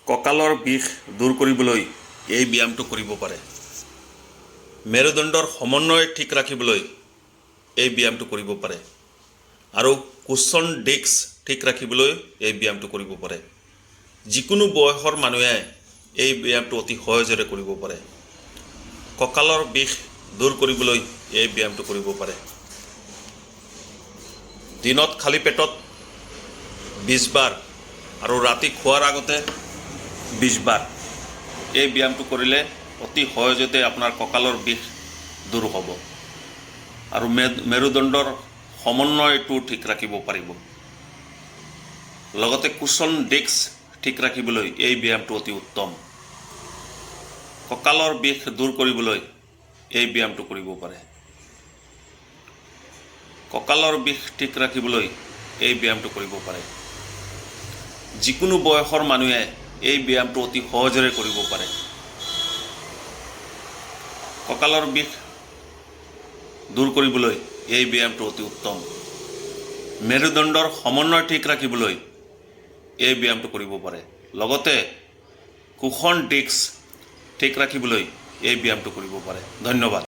কঁকালৰ বিষ দূৰ কৰিবলৈ এই ব্যায়ামটো কৰিব পাৰে। মেৰুদণ্ডৰ সমন্বয় ঠিক ৰাখিবলৈ এই ব্যায়ামটো কৰিব পাৰে আৰু কুচন ডিস্ক ঠিক ৰাখিবলৈ এই ব্যায়ামটো কৰিব পাৰে। যিকোনো বয়সৰ মানুহে এই ব্যায়ামটো অতি সহজেৰে কৰিব পাৰে। কঁকালৰ বিষ দূৰ কৰিবলৈ এই ব্যায়ামটো কৰিব পাৰে। দিনত খালী পেটত 20 বাৰ আৰু ৰাতি খোৱাৰ আগতে 20 বাৰ এই ব্যায়ামটো কৰিলে অতি সহজতে আপোনাৰ কঁকালৰ বিষ দূৰ হ'ব আৰু মেৰুদণ্ডৰ সমন্বয়টো ঠিক ৰাখিব পাৰিব। লগতে কুচন ডিস্ক ঠিক ৰাখিবলৈ এই ব্যায়ামটো অতি উত্তম। কঁকালৰ বিষ দূৰ কৰিবলৈ এই ব্যায়ামটো কৰিব পাৰে। কঁকালৰ বিষ ঠিক ৰাখিবলৈ এই ব্যায়ামটো কৰিব পাৰে। যিকোনো বয়সৰ মানুহে এই ব্যায়ামটো অতি সহজেৰে কৰিব পাৰে। কঁকালৰ বিষ দূৰ কৰিবলৈ এই ব্যায়ামটো অতি উত্তম। মেৰুদণ্ডৰ সমন্বয় ঠিক ৰাখিবলৈ এই ব্যায়ামটো কৰিব পাৰে। লগতে কুচন ডিস্ক ঠিক ৰাখিবলৈ এই ব্যায়ামটো কৰিব পাৰে। ধন্যবাদ।